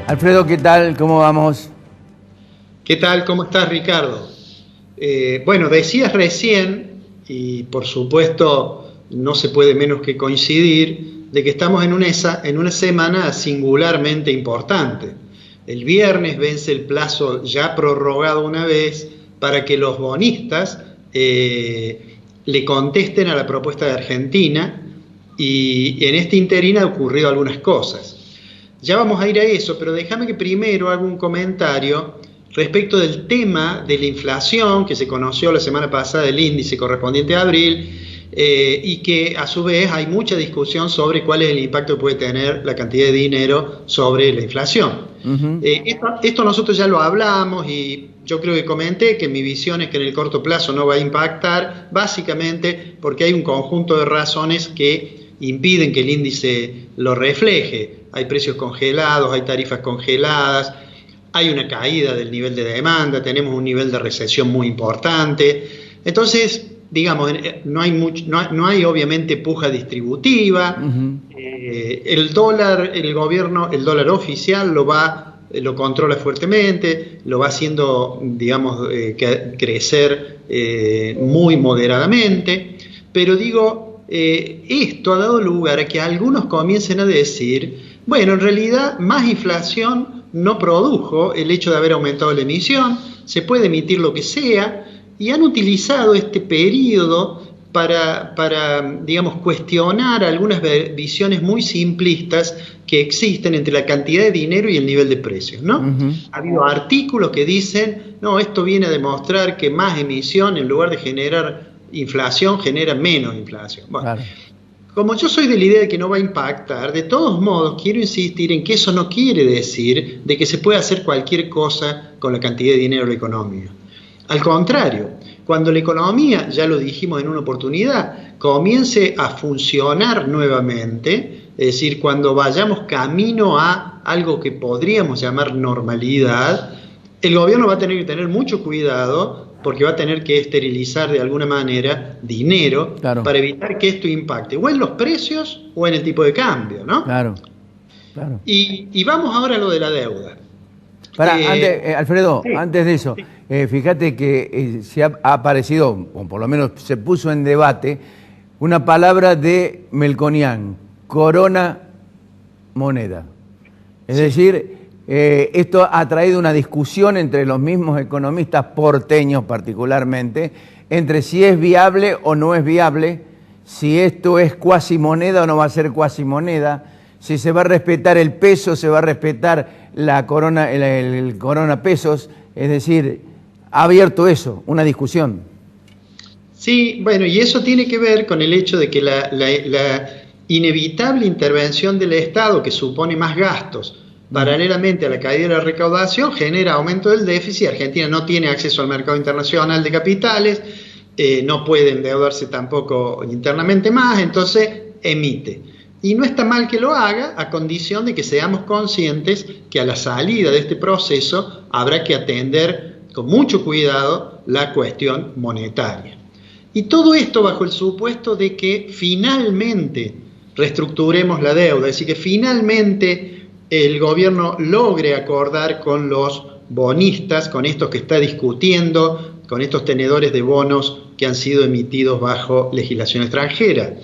Alfredo, ¿qué tal? ¿Cómo vamos? ¿Qué tal? ¿Cómo estás, Ricardo? Bueno, decías recién, y por supuesto no se puede menos que coincidir, de que estamos en una semana singularmente importante. El viernes vence el plazo ya prorrogado una vez para que los bonistas le contesten a la propuesta de Argentina, y en este interín han ocurrido algunas cosas. Ya vamos a ir a eso, pero déjame que primero haga un comentario respecto del tema de la inflación que se conoció la semana pasada, el índice correspondiente a abril, y que a su vez hay mucha discusión sobre cuál es el impacto que puede tener la cantidad de dinero sobre la inflación. Esto nosotros ya lo hablamos y yo creo que comenté que mi visión es que en el corto plazo no va a impactar, básicamente porque hay un conjunto de razones que impiden que el índice lo refleje. Hay precios congelados, hay tarifas congeladas, hay una caída del nivel de demanda, tenemos un nivel de recesión muy importante. Entonces, digamos, no hay obviamente puja distributiva. El dólar oficial lo controla fuertemente, lo va haciendo, digamos, crecer muy moderadamente. Pero digo, esto ha dado lugar a que algunos comiencen a decir, bueno, en realidad más inflación no produjo el hecho de haber aumentado la emisión, se puede emitir lo que sea, y han utilizado este periodo para digamos, cuestionar algunas visiones muy simplistas que existen entre la cantidad de dinero y el nivel de precios, ¿no? Ha habido artículos que dicen, no, esto viene a demostrar que más emisión, en lugar de generar inflación, genera menos inflación. Bueno, claro. Como yo soy de la idea de que no va a impactar, de todos modos quiero insistir en que eso no quiere decir de que se puede hacer cualquier cosa con la cantidad de dinero de la economía. Al contrario, cuando la economía, ya lo dijimos en una oportunidad, comience a funcionar nuevamente, es decir, cuando vayamos camino a algo que podríamos llamar normalidad, el gobierno va a tener que tener mucho cuidado porque va a tener que esterilizar de alguna manera dinero, claro, para evitar que esto impacte o en los precios o en el tipo de cambio, ¿no? Claro, claro. Y vamos ahora a lo de la deuda. Alfredo, sí, antes de eso, sí. Fíjate que se ha aparecido, o por lo menos se puso en debate, una palabra de Melconian, corona moneda. Es decir, esto ha traído una discusión entre los mismos economistas porteños particularmente, entre si es viable o no es viable, si esto es cuasimoneda o no va a ser cuasimoneda, si se va a respetar el peso, se va a respetar la corona, el corona pesos, es decir, ha abierto eso, una discusión. Sí, bueno, y eso tiene que ver con el hecho de que la inevitable intervención del Estado, que supone más gastos, paralelamente a la caída de la recaudación, genera aumento del déficit. Argentina no tiene acceso al mercado internacional de capitales, no puede endeudarse tampoco internamente más, entonces emite. Y no está mal que lo haga, a condición de que seamos conscientes que a la salida de este proceso habrá que atender con mucho cuidado la cuestión monetaria. Y todo esto bajo el supuesto de que finalmente reestructuremos la deuda, es decir, que finalmente el gobierno logre acordar con los bonistas, con estos que está discutiendo, con estos tenedores de bonos que han sido emitidos bajo legislación extranjera.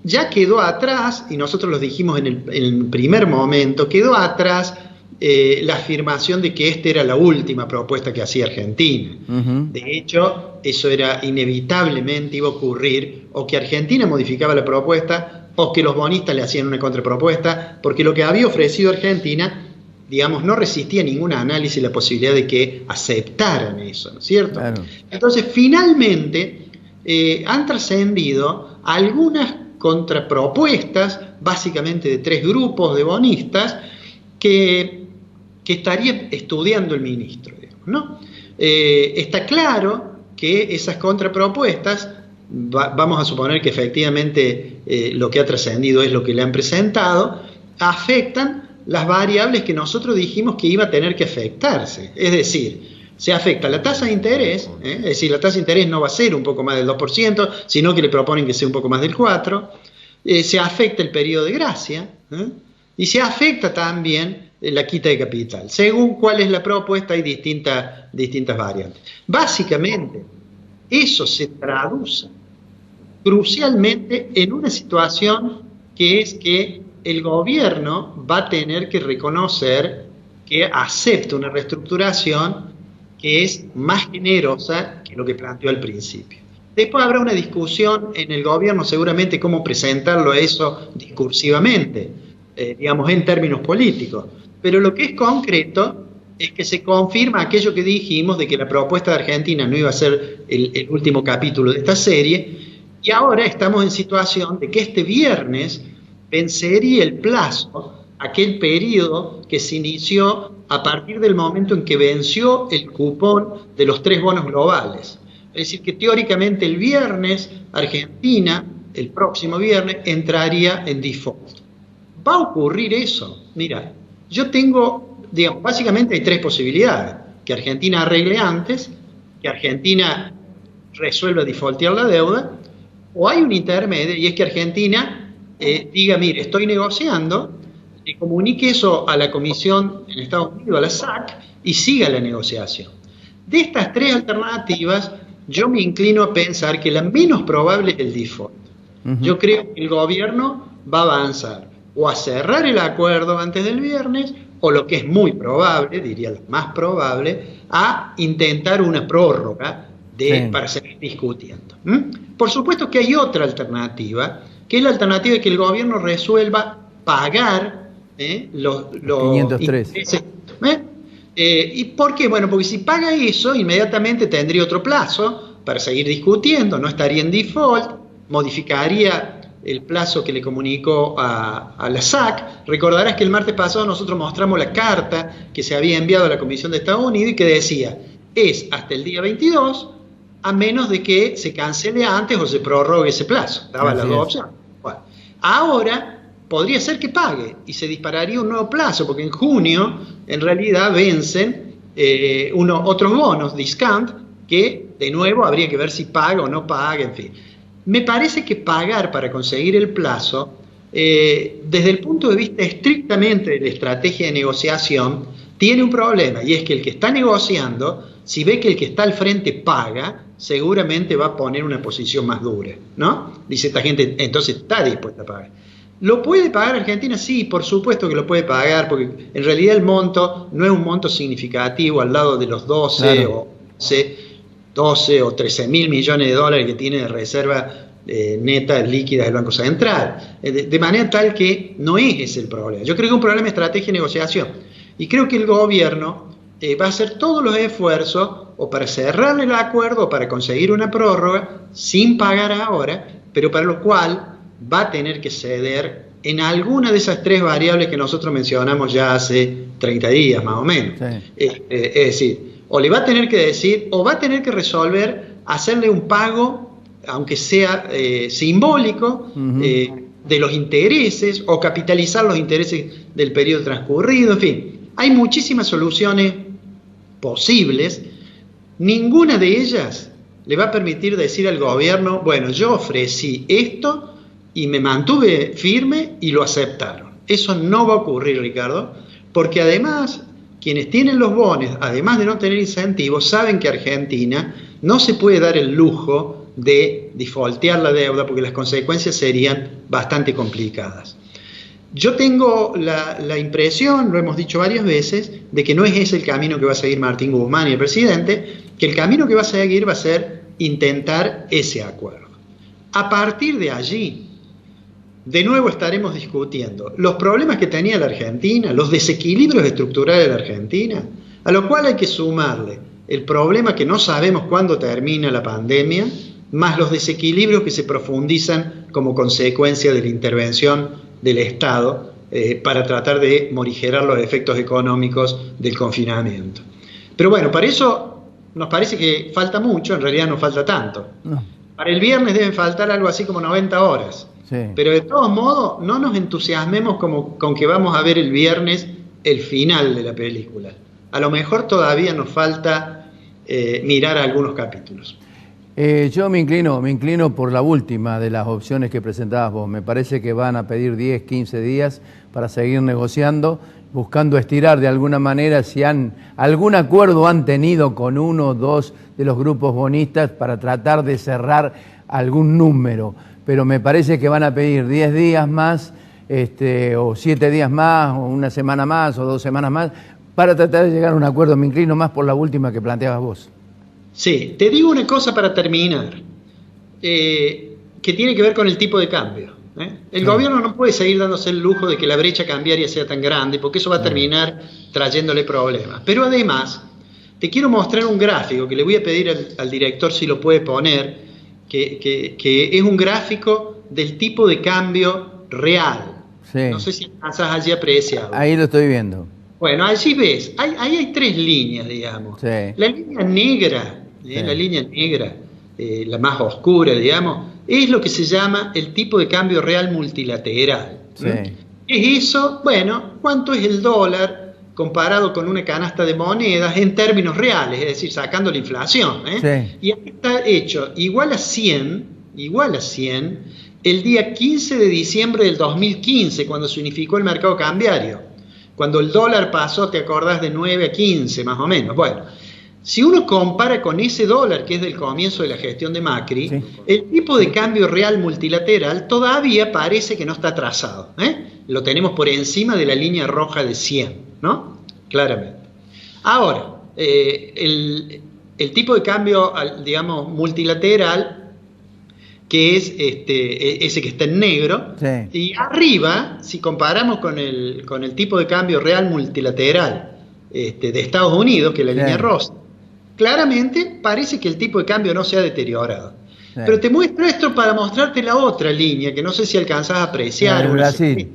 Ya quedó atrás, y nosotros lo dijimos en el primer momento, quedó atrás la afirmación de que esta era la última propuesta que hacía Argentina. De hecho, eso era inevitablemente iba a ocurrir, o que Argentina modificaba la propuesta, o que los bonistas le hacían una contrapropuesta, porque lo que había ofrecido Argentina, digamos, no resistía ningún análisis la posibilidad de que aceptaran eso, ¿no es cierto? Claro. Entonces, finalmente, han trascendido algunas contrapropuestas, básicamente de 3 grupos de bonistas, que estaría estudiando el ministro, digamos, ¿no? Está claro que esas contrapropuestas, vamos a suponer que efectivamente lo que ha trascendido es lo que le han presentado, afectan las variables que nosotros dijimos que iba a tener que afectarse. Es decir, se afecta la tasa de interés, es decir, la tasa de interés no va a ser un poco más del 2%, sino que le proponen que sea un poco más del 4%, se afecta el periodo de gracia, y se afecta también la quita de capital. Según cuál es la propuesta, hay distintas variantes. Básicamente, eso se traduce crucialmente en una situación que es que el gobierno va a tener que reconocer que acepta una reestructuración que es más generosa que lo que planteó al principio. Después habrá una discusión en el gobierno seguramente cómo presentarlo eso discursivamente, digamos en términos políticos. Pero lo que es concreto es que se confirma aquello que dijimos de que la propuesta de Argentina no iba a ser el último capítulo de esta serie, y ahora estamos en situación de que este viernes vencería el plazo, aquel periodo que se inició a partir del momento en que venció el cupón de los 3 bonos globales. Es decir, que teóricamente el viernes Argentina, el próximo viernes, entraría en default. ¿Va a ocurrir eso? Mira, yo tengo, digamos, básicamente hay 3 posibilidades. Que Argentina arregle antes, que Argentina resuelva defaultear la deuda, o hay un intermedio, y es que Argentina diga, mire, estoy negociando, le comunique eso a la Comisión en Estados Unidos, a la SAC, y siga la negociación. De estas 3 alternativas, yo me inclino a pensar que la menos probable es el default. Yo creo que el gobierno va a avanzar o a cerrar el acuerdo antes del viernes, o lo que es muy probable, diría lo más probable, a intentar una prórroga para seguir discutiendo. Por supuesto que hay otra alternativa, que es la alternativa de que el gobierno resuelva pagar los 503. intereses. ¿Y por qué? Bueno, porque si paga eso, inmediatamente tendría otro plazo para seguir discutiendo, no estaría en default, modificaría el plazo que le comunicó a la SAC. Recordarás que el martes pasado nosotros mostramos la carta que se había enviado a la Comisión de Estados Unidos y que decía, es hasta el día 22, a menos de que se cancele antes o se prorrogue ese plazo. Daba las 2 opciones. Bueno, ahora podría ser que pague y se dispararía un nuevo plazo, porque en junio en realidad vencen otros bonos, discount, que de nuevo habría que ver si paga o no paga, en fin. Me parece que pagar para conseguir el plazo, desde el punto de vista estrictamente de la estrategia de negociación, tiene un problema, y es que el que está negociando, si ve que el que está al frente paga, seguramente va a poner una posición más dura, ¿no? Dice esta gente, entonces está dispuesta a pagar. ¿Lo puede pagar Argentina? Sí, por supuesto que lo puede pagar, porque en realidad el monto no es un monto significativo al lado de los 12 o 13 mil millones de dólares que tiene de reserva neta líquida del Banco Central. De manera tal que no es ese el problema. Yo creo que es un problema de estrategia y negociación. Y creo que el gobierno va a hacer todos los esfuerzos o para cerrar el acuerdo o para conseguir una prórroga sin pagar ahora, pero para lo cual va a tener que ceder en alguna de esas 3 variables que nosotros mencionamos ya hace 30 días más o menos. Sí. Es decir, o le va a tener que decir, o va a tener que resolver hacerle un pago, aunque sea simbólico, de los intereses, o capitalizar los intereses del periodo transcurrido, en fin. Hay muchísimas soluciones posibles, ninguna de ellas le va a permitir decir al gobierno, bueno, yo ofrecí esto y me mantuve firme y lo aceptaron. Eso no va a ocurrir, Ricardo, porque además quienes tienen los bonos, además de no tener incentivos, saben que Argentina no se puede dar el lujo de defaultear la deuda porque las consecuencias serían bastante complicadas. Yo tengo la impresión, lo hemos dicho varias veces, de que no es ese el camino que va a seguir Martín Guzmán y el presidente, que el camino que va a seguir va a ser intentar ese acuerdo. A partir de allí, de nuevo estaremos discutiendo los problemas que tenía la Argentina, los desequilibrios estructurales de la Argentina, a lo cual hay que sumarle el problema que no sabemos cuándo termina la pandemia, más los desequilibrios que se profundizan como consecuencia de la intervención del Estado para tratar de morigerar los efectos económicos del confinamiento. Pero bueno, para eso nos parece que falta mucho, en realidad no falta tanto. No. Para el viernes deben faltar algo así como 90 horas. Sí. Pero de todos modos, no nos entusiasmemos con que vamos a ver el viernes el final de la película. A lo mejor todavía nos falta mirar algunos capítulos. Yo me inclino por la última de las opciones que presentabas vos. Me parece que van a pedir 10, 15 días para seguir negociando, buscando estirar de alguna manera si algún acuerdo han tenido con uno o dos de los grupos bonistas para tratar de cerrar algún número. Pero me parece que van a pedir 10 días más, o 7 días más, o una semana más, o 2 semanas más, para tratar de llegar a un acuerdo. Me inclino más por la última que planteabas vos. Sí, te digo una cosa para terminar, que tiene que ver con el tipo de cambio. El gobierno no puede seguir dándose el lujo de que la brecha cambiaria sea tan grande, porque eso va a terminar trayéndole problemas. Pero además, te quiero mostrar un gráfico que le voy a pedir al director si lo puede poner, que es un gráfico del tipo de cambio real. Sí. No sé si alcanzas allí apreciado. Ahí lo estoy viendo. Bueno, allí ves, ahí hay 3 líneas, digamos. Sí. La línea negra, la línea negra, la más oscura, digamos, es lo que se llama el tipo de cambio real multilateral. Sí. ¿Es eso? Bueno, ¿cuánto es el dólar comparado con una canasta de monedas en términos reales? Es decir, sacando la inflación. Sí. Y aquí está hecho igual a 100, el día 15 de diciembre del 2015, cuando se unificó el mercado cambiario. Cuando el dólar pasó, ¿te acordás? De 9 a 15, más o menos. Bueno, si uno compara con ese dólar, que es del comienzo de la gestión de Macri, sí, el tipo de cambio real multilateral todavía parece que no está trazado. Lo tenemos por encima de la línea roja de 100, ¿no? Claramente. Ahora, el tipo de cambio, digamos, multilateral, que es ese que está en negro, sí, y arriba, si comparamos con el tipo de cambio real multilateral de Estados Unidos, que es la línea rosa, claramente parece que el tipo de cambio no se ha deteriorado. Sí. Pero te muestro esto para mostrarte la otra línea, que no sé si alcanzás a apreciar. Brasil.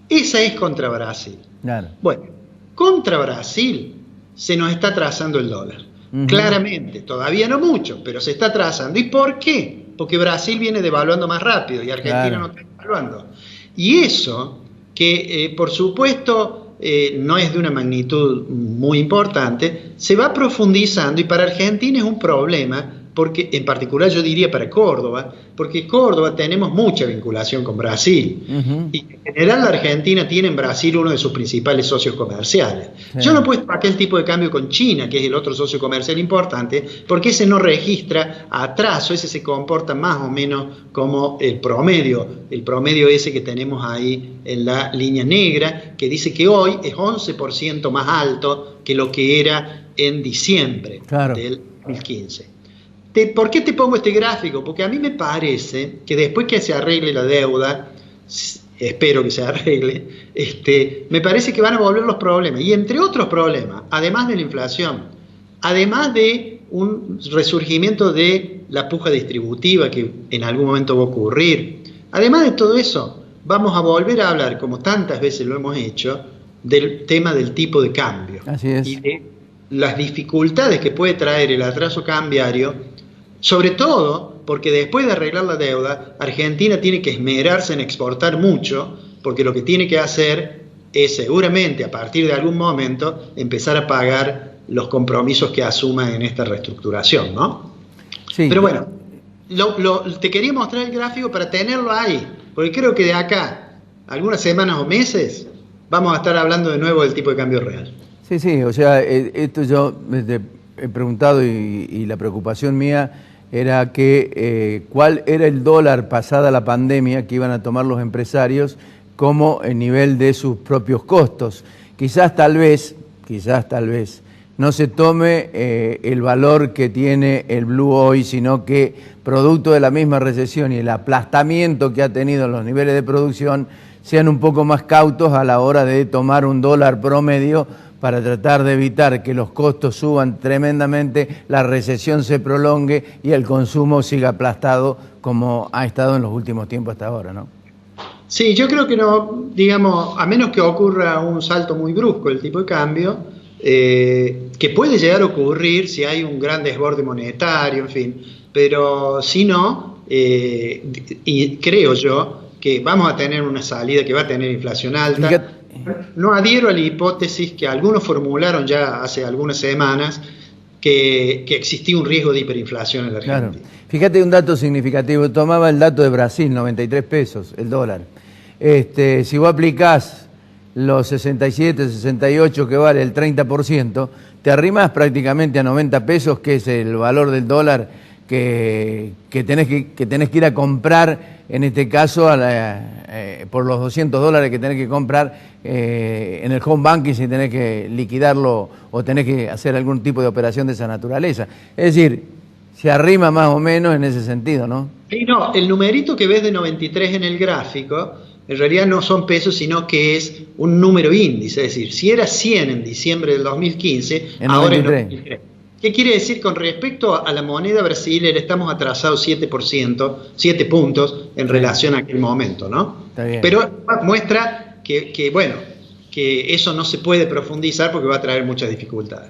Esa es contra Brasil. Claro. Bueno, contra Brasil se nos está trazando el dólar. Claramente, todavía no mucho, pero se está trazando. ¿Y por qué? Porque Brasil viene devaluando más rápido y Argentina no está devaluando. Y eso, que por supuesto no es de una magnitud muy importante, se va profundizando y para Argentina es un problema, porque en particular yo diría para Córdoba, porque Córdoba tenemos mucha vinculación con Brasil. Y en general la Argentina tiene en Brasil uno de sus principales socios comerciales. Sí. Yo no he puesto aquel tipo de cambio con China, que es el otro socio comercial importante, porque ese no registra atraso, ese se comporta más o menos como el promedio ese que tenemos ahí en la línea negra, que dice que hoy es 11% más alto que lo que era en diciembre del 2015. ¿Por qué te pongo este gráfico? Porque a mí me parece que después que se arregle la deuda, espero que se arregle, me parece que van a volver los problemas. Y entre otros problemas, además de la inflación, además de un resurgimiento de la puja distributiva que en algún momento va a ocurrir, además de todo eso, vamos a volver a hablar, como tantas veces lo hemos hecho, del tema del tipo de cambio. Así es. Y de las dificultades que puede traer el atraso cambiario, sobre todo porque después de arreglar la deuda, Argentina tiene que esmerarse en exportar mucho, porque lo que tiene que hacer es seguramente a partir de algún momento empezar a pagar los compromisos que asuma en esta reestructuración, ¿no? Sí. Pero bueno, te quería mostrar el gráfico para tenerlo ahí, porque creo que de acá, algunas semanas o meses, vamos a estar hablando de nuevo del tipo de cambio real. Sí, o sea, esto yo he preguntado y la preocupación mía era que cuál era el dólar pasada la pandemia que iban a tomar los empresarios como el nivel de sus propios costos. Quizás tal vez no se tome el valor que tiene el blue hoy, sino que producto de la misma recesión y el aplastamiento que ha tenido en los niveles de producción, sean un poco más cautos a la hora de tomar un dólar promedio para tratar de evitar que los costos suban tremendamente, la recesión se prolongue y el consumo siga aplastado como ha estado en los últimos tiempos hasta ahora, ¿no? Sí, yo creo que no, digamos, a menos que ocurra un salto muy brusco del tipo de cambio, que puede llegar a ocurrir si hay un gran desborde monetario, en fin, pero si no, y creo yo que vamos a tener una salida que va a tener inflación alta. No adhiero a la hipótesis que algunos formularon ya hace algunas semanas, que existía un riesgo de hiperinflación en la Argentina. Claro. Fíjate un dato significativo, tomaba el dato de Brasil, 93 pesos el dólar. Si vos aplicás los 67, 68 que vale el 30%, te arrimas prácticamente a 90 pesos, que es el valor del dólar que tenés que ir a comprar, en este caso, por los 200 dólares que tenés que comprar en el home banking, si tenés que liquidarlo o tenés que hacer algún tipo de operación de esa naturaleza. Es decir, se arrima más o menos en ese sentido, ¿no? Sí, no, el numerito que ves de 93 en el gráfico, en realidad no son pesos, sino que es un número índice. Es decir, si era 100 en diciembre del 2015, ahora es 93. ¿Qué quiere decir? Con respecto a la moneda brasilera, estamos atrasados 7%, 7 puntos en relación a aquel momento, ¿no? Está bien. Pero muestra que eso no se puede profundizar porque va a traer muchas dificultades.